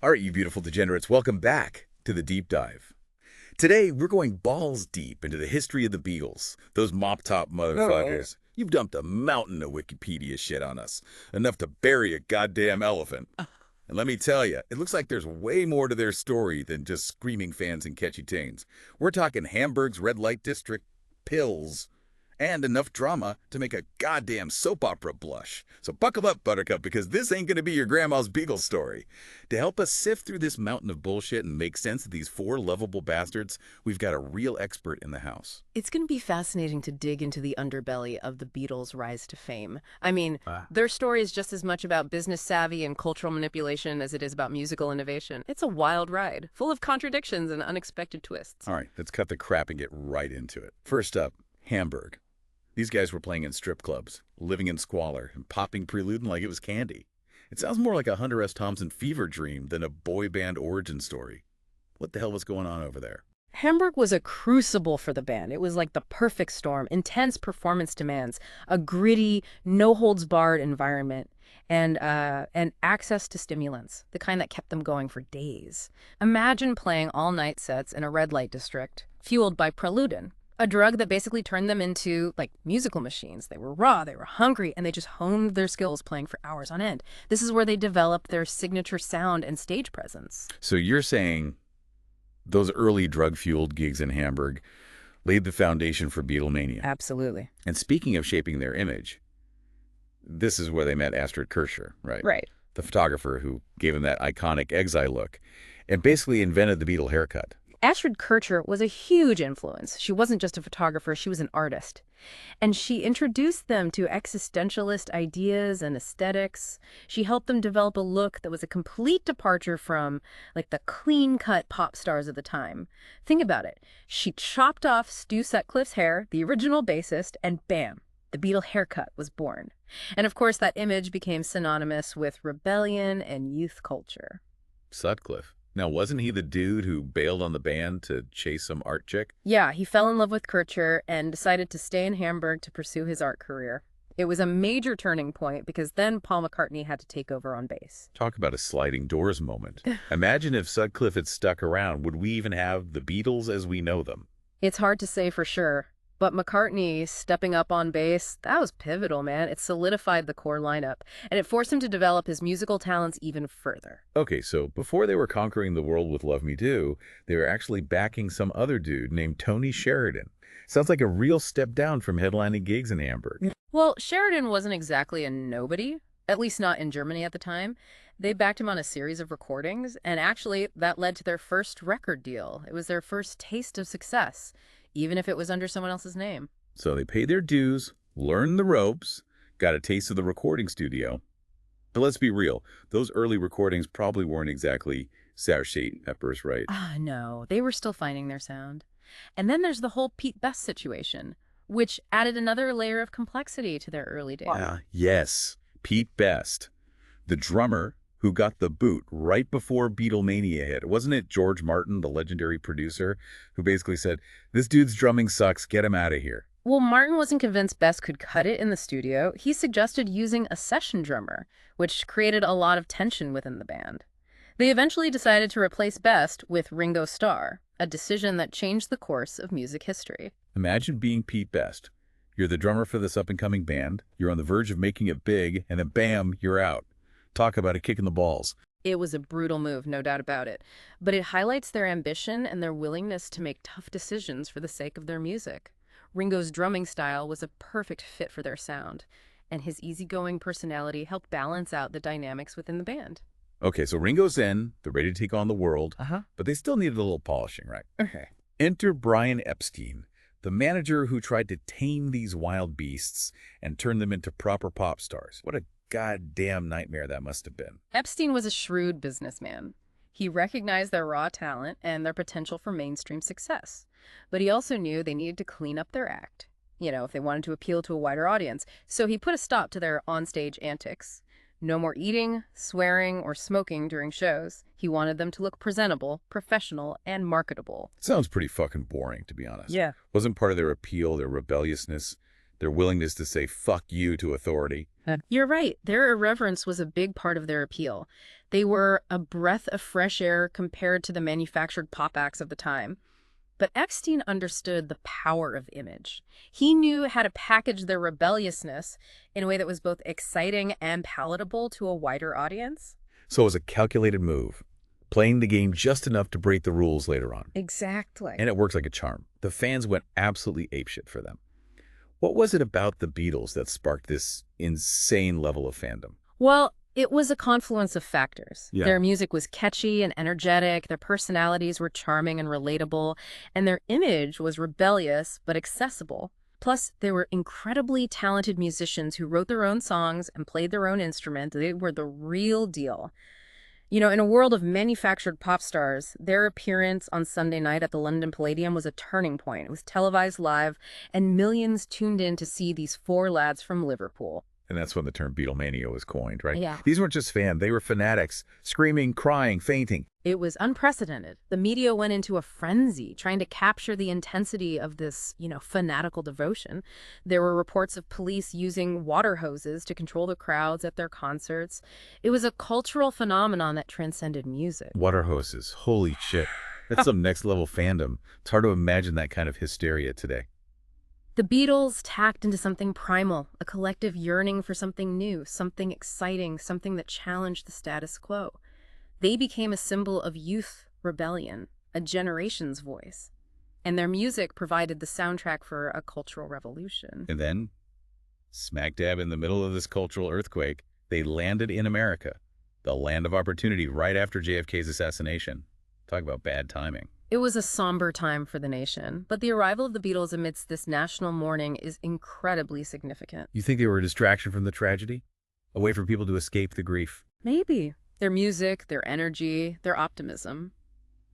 All right, you beautiful degenerates, welcome back to the Deep Dive. Today, we're going balls deep into the history of the Beatles. Those mop-top motherfuckers. You've dumped a mountain of Wikipedia shit on us, enough to bury a goddamn elephant. And let me tell you, it looks like there's way more to their story than just screaming fans and catchy tunes. We're talking Hamburg's red light district, pills, and enough drama to make a goddamn soap opera blush. So buckle up, Buttercup, because this ain't gonna be your grandma's Beatles story. To help us sift through this mountain of bullshit and make sense of these four lovable bastards, we've got a real expert in the house. It's going to be fascinating to dig into the underbelly of the Beatles' rise to fame. I mean, their story is just as much about business savvy and cultural manipulation as it is about musical innovation. It's a wild ride, full of contradictions and unexpected twists. All right, let's cut the crap and get right into it. First up, Hamburg. These guys were playing in strip clubs, living in squalor, and popping preluding like it was candy. It sounds more like a Hunter S. Thompson fever dream than a boy band origin story. What the hell was going on over there? Hamburg was a crucible for the band. It was like the perfect storm, intense performance demands, a gritty, no-holds-barred environment, and access to stimulants, the kind that kept them going for days. Imagine playing all-night sets in a red light district, fueled by preludin, a drug that basically turned them into, like, musical machines. They were raw, they were hungry, and they just honed their skills playing for hours on end. This is where they developed their signature sound and stage presence. So you're saying those early drug-fueled gigs in Hamburg laid the foundation for Beatlemania. Absolutely. And speaking of shaping their image, this is where they met Astrid Kirchherr, right? Right. The photographer who gave them that iconic exile look and basically invented the Beatle haircut. Astrid Kirchherr was a huge influence. She wasn't just a photographer, she was an artist. And she introduced them to existentialist ideas and aesthetics. She helped them develop a look that was a complete departure from, like, the clean-cut pop stars of the time. Think about it. She chopped off Stu Sutcliffe's hair, the original bassist, and bam, the Beatle haircut was born. And of course, that image became synonymous with rebellion and youth culture. Sutcliffe. Now, wasn't he the dude who bailed on the band to chase some art chick? Yeah, he fell in love with Kirchherr and decided to stay in Hamburg to pursue his art career. It was a major turning point because then Paul McCartney had to take over on bass. Talk about a sliding doors moment. Imagine if Sutcliffe had stuck around. Would we even have the Beatles as we know them? It's hard to say for sure, but McCartney stepping up on bass, that was pivotal, man. It solidified the core lineup, and it forced him to develop his musical talents even further. Okay, so before they were conquering the world with Love Me Do, they were actually backing some other dude named Tony Sheridan. Sounds like a real step down from headlining gigs in Hamburg. Well, Sheridan wasn't exactly a nobody, at least not in Germany at the time. They backed him on a series of recordings, and actually that led to their first record deal. It was their first taste of success, even if it was under someone else's name. So they paid their dues, learned the ropes, got a taste of the recording studio. But let's be real, those early recordings probably weren't exactly Sour State Peppers, right? No, they were still finding their sound. And then there's the whole Pete Best situation, which added another layer of complexity to their early days. Yes, Pete Best, the drummer who got the boot right before Beatlemania hit. Wasn't it George Martin, the legendary producer, who basically said, "This dude's drumming sucks, get him out of here"? Well, Martin wasn't convinced Best could cut it in the studio. He suggested using a session drummer, which created a lot of tension within the band. They eventually decided to replace Best with Ringo Starr, a decision that changed the course of music history. Imagine being Pete Best. You're the drummer for this up-and-coming band, you're on the verge of making it big, and then bam, you're out. Talk about a kick in the balls. It was a brutal move, no doubt about it. But it highlights their ambition and their willingness to make tough decisions for the sake of their music. Ringo's drumming style was a perfect fit for their sound, and his easygoing personality helped balance out the dynamics within the band. Okay, so Ringo's in, they're ready to take on the world, but they still needed a little polishing, right? Okay. Enter Brian Epstein, the manager who tried to tame these wild beasts and turn them into proper pop stars. What a goddamn nightmare that must have been. Epstein was a shrewd businessman. He recognized their raw talent and their potential for mainstream success. But he also knew they needed to clean up their act, if they wanted to appeal to a wider audience. So he put a stop to their onstage antics. No more eating, swearing, or smoking during shows. He wanted them to look presentable, professional, and marketable. Sounds pretty fucking boring, to be honest. Yeah. Wasn't part of their appeal, their rebelliousness, Their willingness to say fuck you to authority. You're right. Their irreverence was a big part of their appeal. They were a breath of fresh air compared to the manufactured pop acts of the time. But Eckstein understood the power of image. He knew how to package their rebelliousness in a way that was both exciting and palatable to a wider audience. So it was a calculated move, playing the game just enough to break the rules later on. Exactly. And it works like a charm. The fans went absolutely apeshit for them. What was it about the Beatles that sparked this insane level of fandom? Well, it was a confluence of factors. Yeah. Their music was catchy and energetic, their personalities were charming and relatable, and their image was rebellious but accessible. Plus, they were incredibly talented musicians who wrote their own songs and played their own instrument. They were the real deal. You know, in a world of manufactured pop stars, their appearance on Sunday night at the London Palladium was a turning point. It was televised live, and millions tuned in to see these four lads from Liverpool. And that's when the term Beatlemania was coined, right? Yeah. These weren't just fans. They were fanatics, screaming, crying, fainting. It was unprecedented. The media went into a frenzy trying to capture the intensity of this, fanatical devotion. There were reports of police using water hoses to control the crowds at their concerts. It was a cultural phenomenon that transcended music. Water hoses. Holy shit. That's some next level fandom. It's hard to imagine that kind of hysteria today. The Beatles tacked into something primal, a collective yearning for something new, something exciting, something that challenged the status quo. They became a symbol of youth rebellion, a generation's voice. And their music provided the soundtrack for a cultural revolution. And then, smack dab in the middle of this cultural earthquake, they landed in America, the land of opportunity right after JFK's assassination. Talk about bad timing. It was a somber time for the nation, but the arrival of the Beatles amidst this national mourning is incredibly significant. You think they were a distraction from the tragedy? A way for people to escape the grief? Maybe. Their music, their energy, their optimism.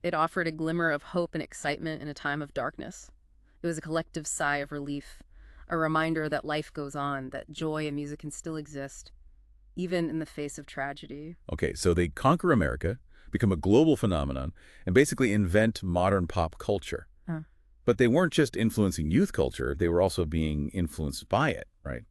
It offered a glimmer of hope and excitement in a time of darkness. It was a collective sigh of relief, a reminder that life goes on, that joy and music can still exist, even in the face of tragedy. Okay, so they conquer America, become a global phenomenon, and basically invent modern pop culture. But they weren't just influencing youth culture, they were also being influenced by it, right?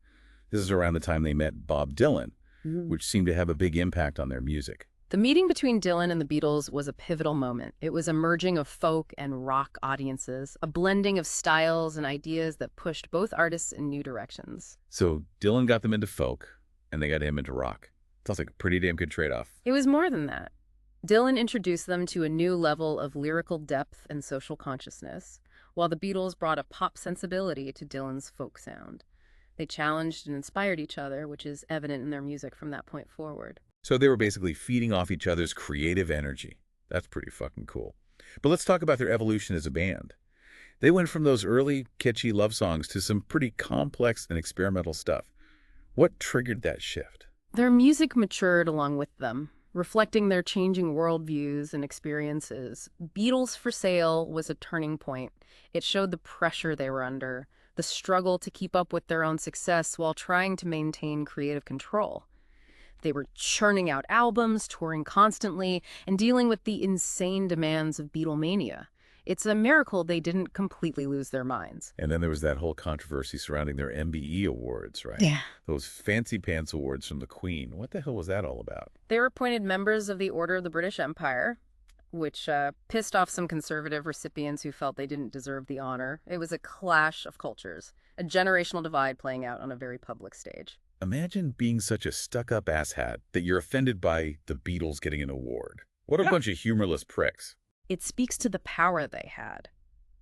This is around the time they met Bob Dylan, which seemed to have a big impact on their music. The meeting between Dylan and the Beatles was a pivotal moment. It was a merging of folk and rock audiences, a blending of styles and ideas that pushed both artists in new directions. So Dylan got them into folk, and they got him into rock. Sounds like a pretty damn good trade-off. It was more than that. Dylan introduced them to a new level of lyrical depth and social consciousness, while the Beatles brought a pop sensibility to Dylan's folk sound. They challenged and inspired each other, which is evident in their music from that point forward. So they were basically feeding off each other's creative energy. That's pretty fucking cool. But let's talk about their evolution as a band. They went from those early, kitschy love songs to some pretty complex and experimental stuff. What triggered that shift? Their music matured along with them, reflecting their changing worldviews and experiences. Beatles for Sale was a turning point. It showed the pressure they were under, the struggle to keep up with their own success while trying to maintain creative control. They were churning out albums, touring constantly, and dealing with the insane demands of Beatlemania. It's a miracle they didn't completely lose their minds. And then there was that whole controversy surrounding their MBE awards, right? Yeah. Those fancy pants awards from the Queen. What the hell was that all about? They were appointed members of the Order of the British Empire, which pissed off some conservative recipients who felt they didn't deserve the honor. It was a clash of cultures, a generational divide playing out on a very public stage. Imagine being such a stuck-up asshat that you're offended by the Beatles getting an award. What a bunch of humorless pricks. It speaks to the power they had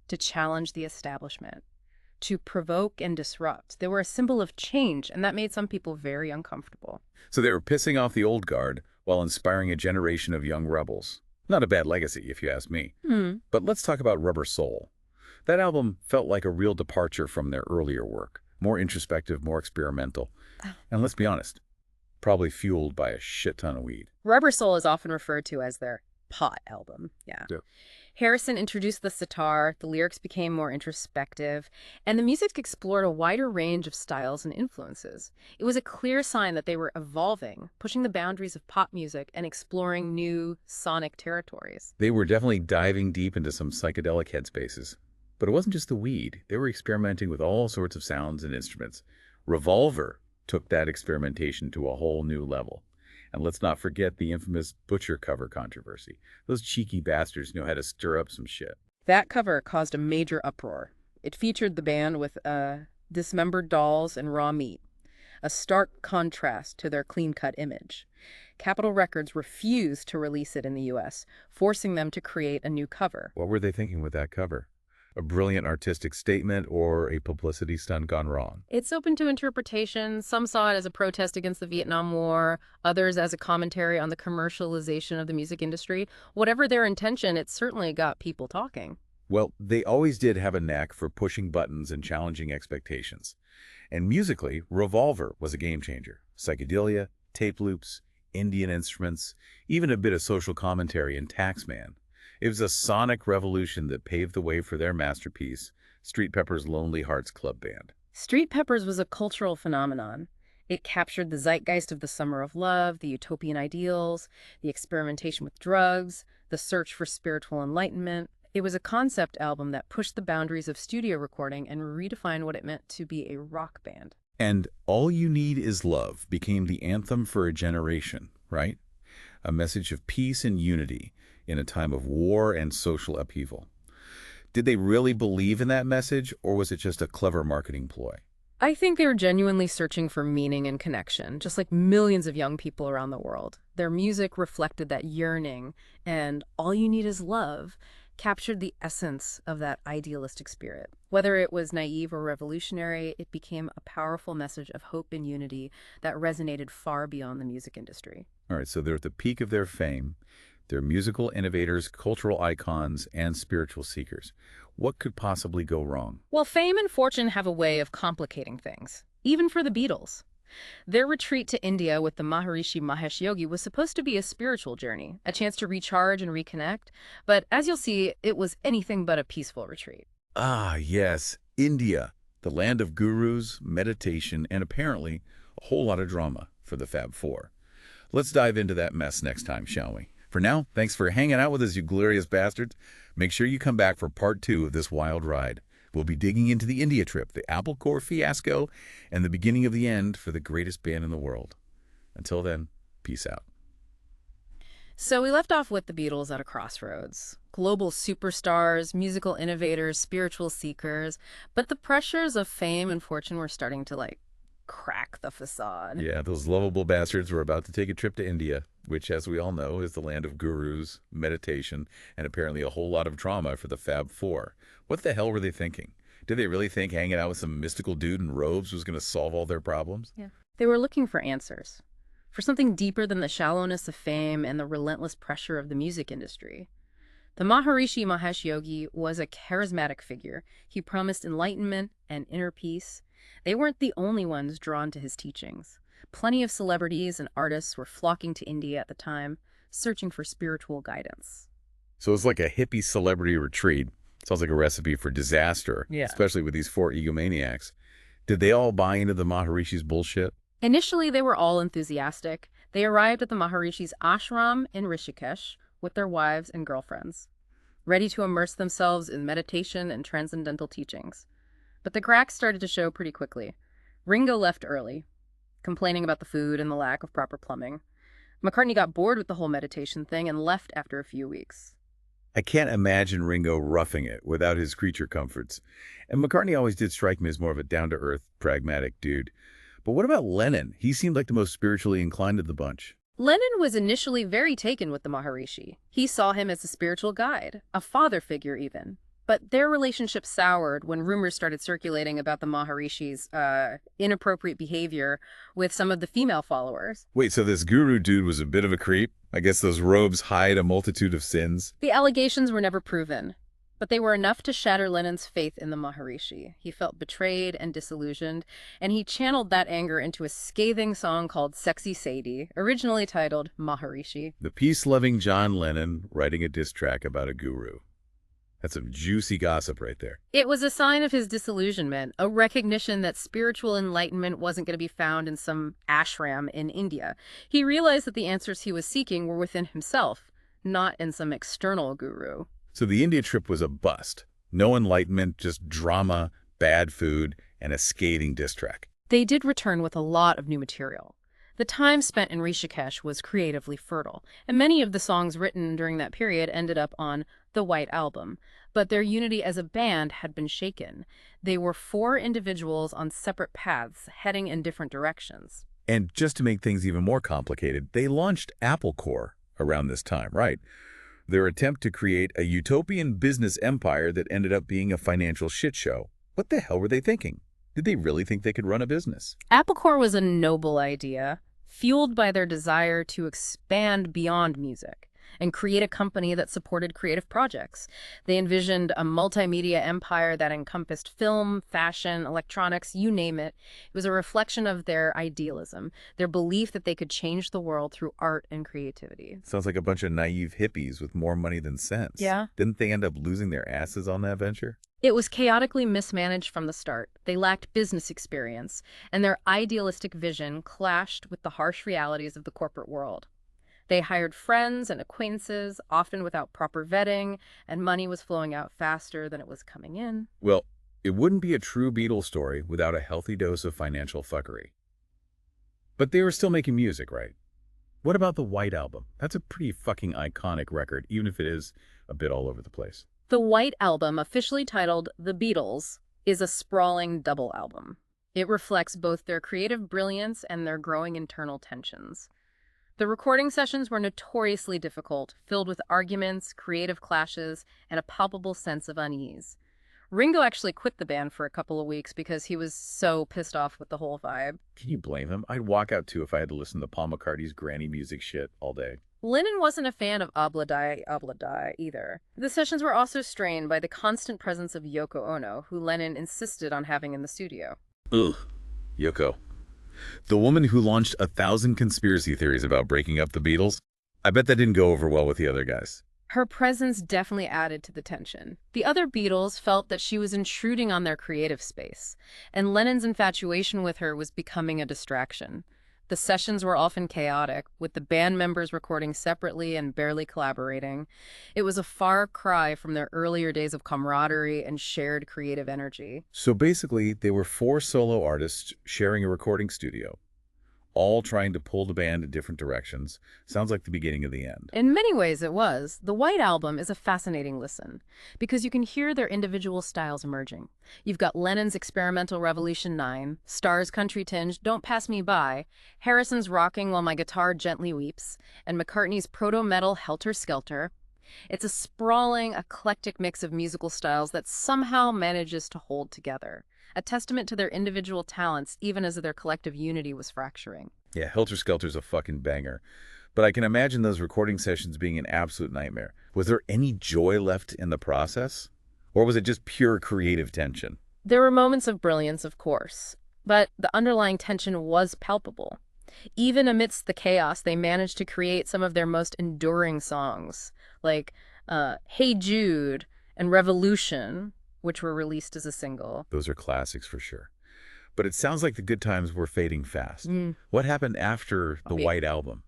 to challenge the establishment, to provoke and disrupt. They were a symbol of change, and that made some people very uncomfortable. So they were pissing off the old guard while inspiring a generation of young rebels. Not a bad legacy, if you ask me. But let's talk about Rubber Soul. That album felt like a real departure from their earlier work. More introspective, more experimental. And let's be honest, probably fueled by a shit ton of weed. Rubber Soul is often referred to as their pot album. Yeah. Harrison introduced the sitar, the lyrics became more introspective, and the music explored a wider range of styles and influences. It was a clear sign that they were evolving, pushing the boundaries of pop music and exploring new sonic territories. They were definitely diving deep into some psychedelic headspaces. But it wasn't just the weed. They were experimenting with all sorts of sounds and instruments. Revolver took that experimentation to a whole new level. And let's not forget the infamous Butcher cover controversy. Those cheeky bastards knew how to stir up some shit. That cover caused a major uproar. It featured the band with dismembered dolls and raw meat, a stark contrast to their clean-cut image. Capitol Records refused to release it in the U.S., forcing them to create a new cover. What were they thinking with that cover? A brilliant artistic statement or a publicity stunt gone wrong? It's open to interpretation. Some saw it as a protest against the Vietnam War, others as a commentary on the commercialization of the music industry. Whatever their intention, it certainly got people talking. Well, they always did have a knack for pushing buttons and challenging expectations. And musically, Revolver was a game changer. Psychedelia, tape loops, Indian instruments, even a bit of social commentary in Taxman. It was a sonic revolution that paved the way for their masterpiece, Street Pepper's Lonely Hearts Club Band. Street Peppers was a cultural phenomenon. It captured the zeitgeist of the summer of love, the utopian ideals, the experimentation with drugs, the search for spiritual enlightenment. It was a concept album that pushed the boundaries of studio recording and redefined what it meant to be a rock band. And All You Need Is Love became the anthem for a generation, right? A message of peace and unity in a time of war and social upheaval. Did they really believe in that message, or was it just a clever marketing ploy? I think they were genuinely searching for meaning and connection, just like millions of young people around the world. Their music reflected that yearning, and All You Need Is Love captured the essence of that idealistic spirit. Whether it was naive or revolutionary, it became a powerful message of hope and unity that resonated far beyond the music industry. All right, so they're at the peak of their fame. They're musical innovators, cultural icons, and spiritual seekers. What could possibly go wrong? Well, fame and fortune have a way of complicating things, even for the Beatles. Their retreat to India with the Maharishi Mahesh Yogi was supposed to be a spiritual journey, a chance to recharge and reconnect, but as you'll see, it was anything but a peaceful retreat. Ah, yes, India, the land of gurus, meditation, and apparently a whole lot of drama for the Fab Four. Let's dive into that mess next time, shall we? For now, thanks for hanging out with us, you glorious bastards. Make sure you come back for part 2 of this wild ride. We'll be digging into the India trip, the Apple Corps fiasco, and the beginning of the end for the greatest band in the world. Until then, peace out. So we left off with the Beatles at a crossroads. Global superstars, musical innovators, spiritual seekers, but the pressures of fame and fortune were starting to, crack the facade. Yeah, those lovable bastards were about to take a trip to India, which, as we all know, is the land of gurus, meditation, and apparently a whole lot of drama for the Fab Four. What the hell were they thinking? Did they really think hanging out with some mystical dude in robes was going to solve all their problems? Yeah. They were looking for answers, for something deeper than the shallowness of fame and the relentless pressure of the music industry. The Maharishi Mahesh Yogi was a charismatic figure. He promised enlightenment and inner peace. They weren't the only ones drawn to his teachings. Plenty of celebrities and artists were flocking to India at the time, searching for spiritual guidance. So it's like a hippie celebrity retreat. Sounds like a recipe for disaster, Yeah. especially with these 4 egomaniacs. Did they all buy into the Maharishi's bullshit? Initially, they were all enthusiastic. They arrived at the Maharishi's ashram in Rishikesh with their wives and girlfriends, ready to immerse themselves in meditation and transcendental teachings. But the cracks started to show pretty quickly. Ringo left early, complaining about the food and the lack of proper plumbing. McCartney got bored with the whole meditation thing and left after a few weeks. I can't imagine Ringo roughing it without his creature comforts. And McCartney always did strike me as more of a down-to-earth, pragmatic dude. But what about Lennon? He seemed like the most spiritually inclined of the bunch. Lennon was initially very taken with the Maharishi. He saw him as a spiritual guide, a father figure even. But their relationship soured when rumors started circulating about the Maharishi's inappropriate behavior with some of the female followers. Wait, so this guru dude was a bit of a creep? I guess those robes hide a multitude of sins. The allegations were never proven, but they were enough to shatter Lennon's faith in the Maharishi. He felt betrayed and disillusioned, and he channeled that anger into a scathing song called Sexy Sadie, originally titled Maharishi. The peace-loving John Lennon writing a diss track about a guru. That's some juicy gossip right there. It was a sign of his disillusionment, a recognition that spiritual enlightenment wasn't going to be found in some ashram in India. He realized that the answers he was seeking were within himself, not in some external guru. So the India trip was a bust. No enlightenment, just drama, bad food, and a scathing diss track. They did return with a lot of new material. The time spent in Rishikesh was creatively fertile, and many of the songs written during that period ended up on the White Album. But their unity as a band had been shaken. They were four individuals on separate paths, heading in different directions. And just to make things even more complicated, they launched Apple Corps around this time, right? Their attempt to create a utopian business empire that ended up being a financial shit show. What the hell were they thinking? Did they really think they could run a business? Apple Corps was a noble idea, fueled by their desire to expand beyond music and create a company that supported creative projects. They envisioned a multimedia empire that encompassed film, fashion, electronics, you name it. It was a reflection of their idealism, their belief that they could change the world through art and creativity. Sounds like a bunch of naive hippies with more money than sense. Yeah. Didn't they end up losing their asses on that venture? It was chaotically mismanaged from the start. They lacked business experience, and their idealistic vision clashed with the harsh realities of the corporate world. They hired friends and acquaintances, often without proper vetting, and money was flowing out faster than it was coming in. Well, it wouldn't be a true Beatles story without a healthy dose of financial fuckery. But they were still making music, right? What about the White Album? That's a pretty fucking iconic record, even if it is a bit all over the place. The White Album, officially titled The Beatles, is a sprawling double album. It reflects both their creative brilliance and their growing internal tensions. The recording sessions were notoriously difficult, filled with arguments, creative clashes, and a palpable sense of unease. Ringo actually quit the band for a couple of weeks because he was so pissed off with the whole vibe. Can you blame him? I'd walk out too if I had to listen to Paul McCartney's granny music shit all day. Lennon wasn't a fan of Obla Die either. The sessions were also strained by the constant presence of Yoko Ono, who Lennon insisted on having in the studio. Ugh. Yoko. The woman who launched 1,000 conspiracy theories about breaking up the Beatles? I bet that didn't go over well with the other guys. Her presence definitely added to the tension. The other Beatles felt that she was intruding on their creative space, and Lennon's infatuation with her was becoming a distraction. The sessions were often chaotic, with the band members recording separately and barely collaborating. It was a far cry from their earlier days of camaraderie and shared creative energy. So basically, they were four solo artists sharing a recording studio, all trying to pull the band in different directions. Sounds like the beginning of the end. In many ways it was. The White Album is a fascinating listen because you can hear their individual styles emerging. You've got Lennon's experimental Revolution 9, Starr's country tinge, Don't Pass Me By, Harrison's Rocking While My Guitar Gently Weeps, and McCartney's proto-metal Helter Skelter. It's a sprawling, eclectic mix of musical styles that somehow manages to hold together, a testament to their individual talents even as their collective unity was fracturing. Yeah, Helter Skelter's a fucking banger. But I can imagine those recording sessions being an absolute nightmare. Was there any joy left in the process? Or was it just pure creative tension? There were moments of brilliance, of course, but the underlying tension was palpable. Even amidst the chaos, they managed to create some of their most enduring songs, like Hey Jude and Revolution, which were released as a single. Those are classics for sure. But it sounds like the good times were fading fast. Mm. What happened after the White Album?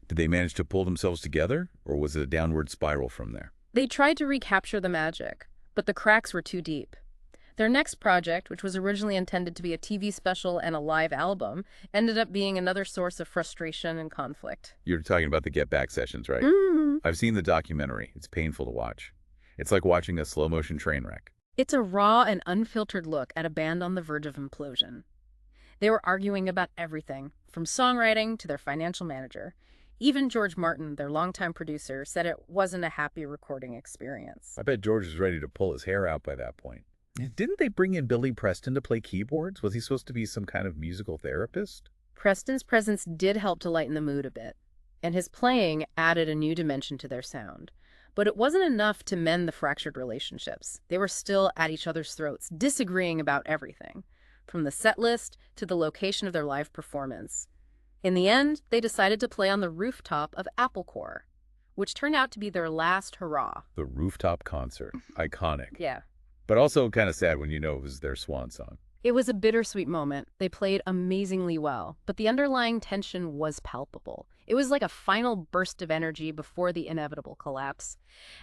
Did they manage to pull themselves together, or was it a downward spiral from there? They tried to recapture the magic, but the cracks were too deep. Their next project, which was originally intended to be a TV special and a live album, ended up being another source of frustration and conflict. You're talking about the Get Back sessions, right? Mm. I've seen the documentary. It's painful to watch. It's like watching a slow-motion train wreck. It's a raw and unfiltered look at a band on the verge of implosion. They were arguing about everything, from songwriting to their financial manager. Even George Martin, their longtime producer, said it wasn't a happy recording experience. I bet George was ready to pull his hair out by that point. Didn't they bring in Billy Preston to play keyboards? Was he supposed to be some kind of musical therapist? Preston's presence did help to lighten the mood a bit, and his playing added a new dimension to their sound. But it wasn't enough to mend the fractured relationships. They were still at each other's throats, disagreeing about everything, from the set list to the location of their live performance. In the end, they decided to play on the rooftop of Apple Corps, which turned out to be their last hurrah. The rooftop concert. Iconic. Yeah. But also kind of sad when you know it was their swan song. It was a bittersweet moment. They played amazingly well, but the underlying tension was palpable. It was like a final burst of energy before the inevitable collapse.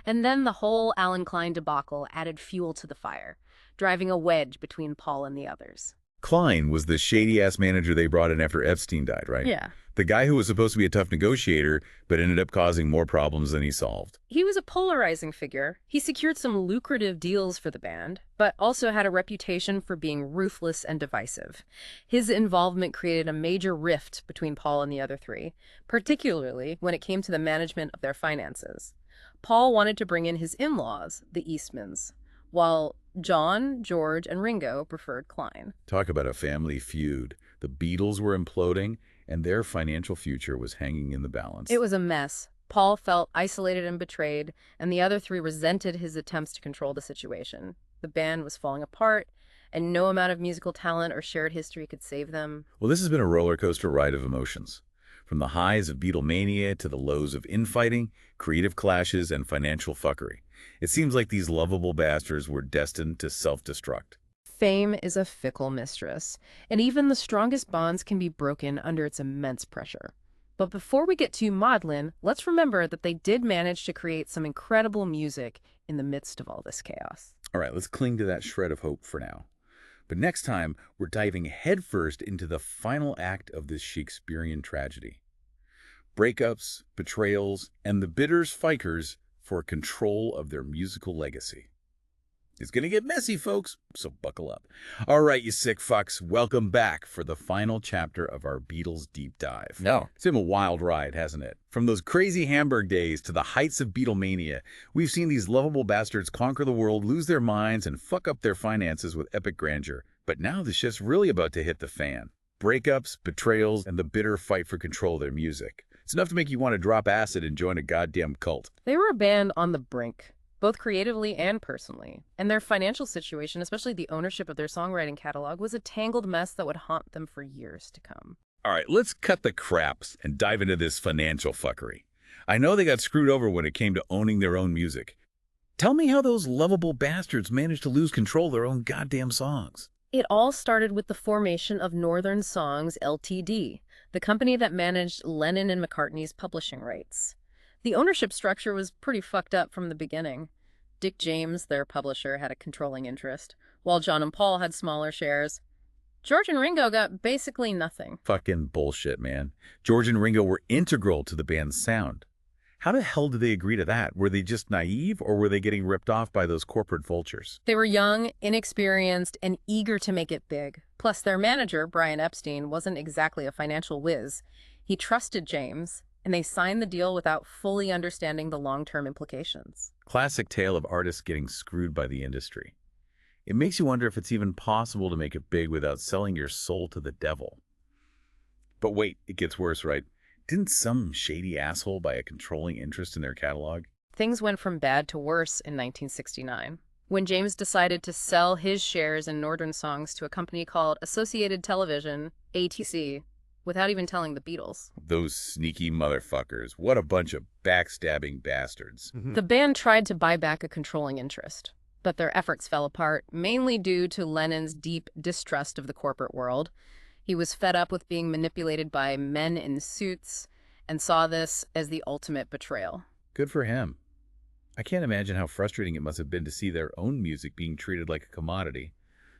And then the whole Alan Klein debacle added fuel to the fire, driving a wedge between Paul and the others. Klein was the shady-ass manager they brought in after Epstein died, right? Yeah. The guy who was supposed to be a tough negotiator, but ended up causing more problems than he solved. He was a polarizing figure. He secured some lucrative deals for the band, but also had a reputation for being ruthless and divisive. His involvement created a major rift between Paul and the other three, particularly when it came to the management of their finances. Paul wanted to bring in his in-laws, the Eastmans, while John, George, and Ringo preferred Klein. Talk about a family feud. The Beatles were imploding, and their financial future was hanging in the balance. It was a mess. Paul felt isolated and betrayed, and the other three resented his attempts to control the situation. The band was falling apart, and no amount of musical talent or shared history could save them. Well, this has been a roller coaster ride of emotions. From the highs of Beatlemania to the lows of infighting, creative clashes, and financial fuckery. It seems like these lovable bastards were destined to self-destruct. Fame is a fickle mistress, and even the strongest bonds can be broken under its immense pressure. But before we get too maudlin, let's remember that they did manage to create some incredible music in the midst of all this chaos. All right, let's cling to that shred of hope for now. But next time, we're diving headfirst into the final act of this Shakespearean tragedy. Breakups, betrayals, and the bitters fikers for control of their musical legacy. It's going to get messy, folks, so buckle up. All right, you sick fucks, welcome back for the final chapter of our Beatles deep dive. No. It's been a wild ride, hasn't it? From those crazy Hamburg days to the heights of Beatlemania, we've seen these lovable bastards conquer the world, lose their minds, and fuck up their finances with epic grandeur. But now the shit's really about to hit the fan. Breakups, betrayals, and the bitter fight for control of their music. It's enough to make you want to drop acid and join a goddamn cult. They were a band on the brink, both creatively and personally. And their financial situation, especially the ownership of their songwriting catalog, was a tangled mess that would haunt them for years to come. All right, let's cut the craps and dive into this financial fuckery. I know they got screwed over when it came to owning their own music. Tell me how those lovable bastards managed to lose control of their own goddamn songs. It all started with the formation of Northern Songs Ltd., the company that managed Lennon and McCartney's publishing rights. The ownership structure was pretty fucked up from the beginning. Dick James, their publisher, had a controlling interest, while John and Paul had smaller shares. George and Ringo got basically nothing. Fucking bullshit, man. George and Ringo were integral to the band's sound. How the hell did they agree to that? Were they just naive, or were they getting ripped off by those corporate vultures? They were young, inexperienced, and eager to make it big. Plus, their manager, Brian Epstein, wasn't exactly a financial whiz. He trusted James, and they signed the deal without fully understanding the long-term implications. Classic tale of artists getting screwed by the industry. It makes you wonder if it's even possible to make it big without selling your soul to the devil. But wait, it gets worse, right? Didn't some shady asshole buy a controlling interest in their catalog? Things went from bad to worse in 1969, when James decided to sell his shares in Northern Songs to a company called Associated Television, ATC, without even telling the Beatles. Those sneaky motherfuckers. What a bunch of backstabbing bastards. The band tried to buy back a controlling interest, but their efforts fell apart, mainly due to Lennon's deep distrust of the corporate world. He was fed up with being manipulated by men in suits and saw this as the ultimate betrayal. Good for him. I can't imagine how frustrating it must have been to see their own music being treated like a commodity,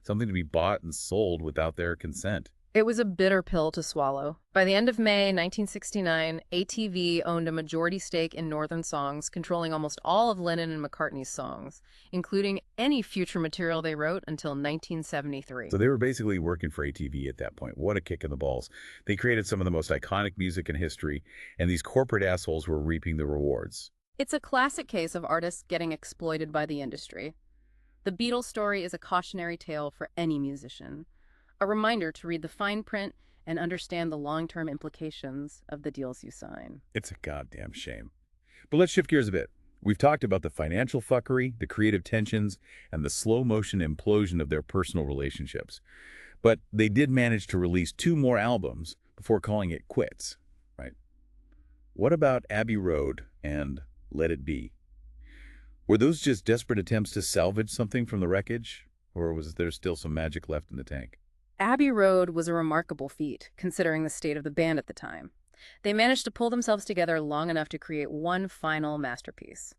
something to be bought and sold without their consent. It was a bitter pill to swallow. By the end of May 1969, ATV owned a majority stake in Northern Songs, controlling almost all of Lennon and McCartney's songs, including any future material they wrote until 1973. So they were basically working for ATV at that point. What a kick in the balls. They created some of the most iconic music in history, and these corporate assholes were reaping the rewards. It's a classic case of artists getting exploited by the industry. The Beatles story is a cautionary tale for any musician. A reminder to read the fine print and understand the long-term implications of the deals you sign. It's a goddamn shame. But let's shift gears a bit. We've talked about the financial fuckery, the creative tensions, and the slow-motion implosion of their personal relationships. But they did manage to release 2 more albums before calling it quits, right? What about Abbey Road and Let It Be? Were those just desperate attempts to salvage something from the wreckage? Or was there still some magic left in the tank? Abbey Road was a remarkable feat, considering the state of the band at the time. They managed to pull themselves together long enough to create one final masterpiece.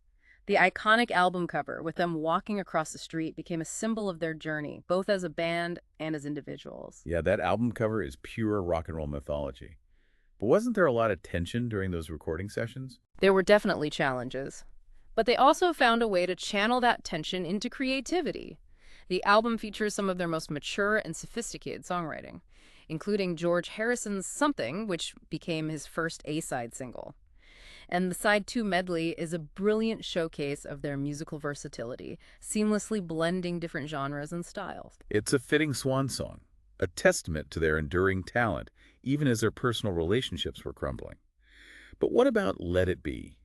The iconic album cover, with them walking across the street, became a symbol of their journey, both as a band and as individuals. Yeah, that album cover is pure rock and roll mythology. But wasn't there a lot of tension during those recording sessions? There were definitely challenges, but they also found a way to channel that tension into creativity. The album features some of their most mature and sophisticated songwriting, including George Harrison's Something, which became his first A-side single. And the side 2 medley is a brilliant showcase of their musical versatility, seamlessly blending different genres and styles. It's a fitting swan song, a testament to their enduring talent, even as their personal relationships were crumbling. But what about Let It Be?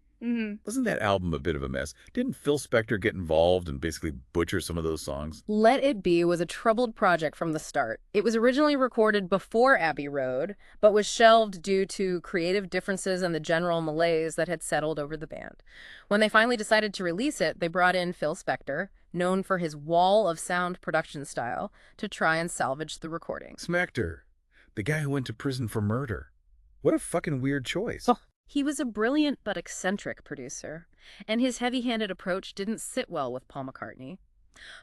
Wasn't that album a bit of a mess? Didn't Phil Spector get involved and basically butcher some of those songs? Let It Be was a troubled project from the start. It was originally recorded before Abbey Road, but was shelved due to creative differences and the general malaise that had settled over the band. When they finally decided to release it, they brought in Phil Spector, known for his wall of sound production style, to try and salvage the recording. Spector, the guy who went to prison for murder. What a fucking weird choice. Oh, he was a brilliant but eccentric producer, and his heavy-handed approach didn't sit well with Paul McCartney.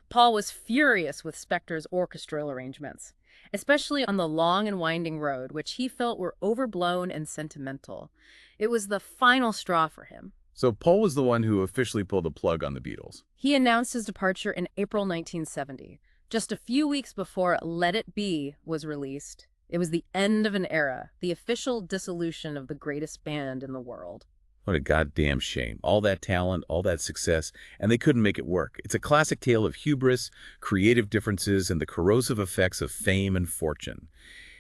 Paul was furious with Spector's orchestral arrangements, especially on the long and winding road, which he felt were overblown and sentimental. It was the final straw for him. So Paul was the one who officially pulled the plug on the Beatles. He announced his departure in April 1970, just a few weeks before Let It Be was released. It was the end of an era, the official dissolution of the greatest band in the world. What a goddamn shame. All that talent, all that success, and they couldn't make it work. It's a classic tale of hubris, creative differences, and the corrosive effects of fame and fortune.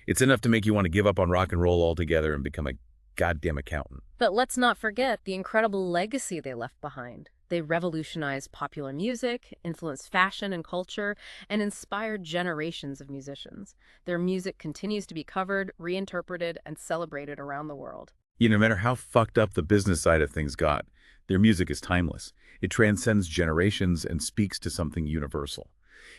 It's enough to make you want to give up on rock and roll altogether and become a goddamn accountant. But let's not forget the incredible legacy they left behind. They revolutionized popular music, influenced fashion and culture, and inspired generations of musicians. Their music continues to be covered, reinterpreted, and celebrated around the world. No matter how fucked up the business side of things got, their music is timeless. It transcends generations and speaks to something universal.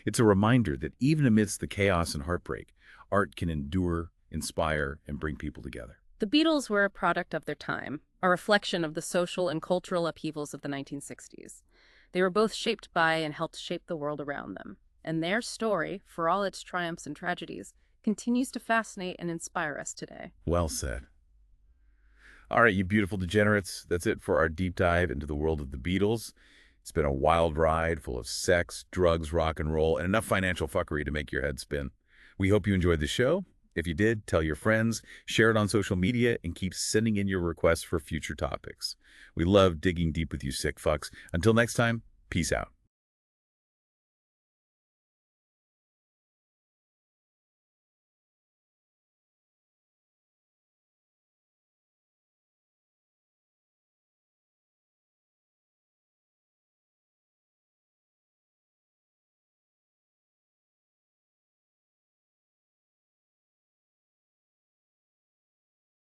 It's a reminder that even amidst the chaos and heartbreak, art can endure, inspire, and bring people together. The Beatles were a product of their time, a reflection of the social and cultural upheavals of the 1960s. They were both shaped by and helped shape the world around them. And their story, for all its triumphs and tragedies, continues to fascinate and inspire us today. Well said. All right, you beautiful degenerates, that's it for our deep dive into the world of the Beatles. It's been a wild ride full of sex, drugs, rock and roll, and enough financial fuckery to make your head spin. We hope you enjoyed the show. If you did, tell your friends, share it on social media, and keep sending in your requests for future topics. We love digging deep with you sick fucks. Until next time, peace out.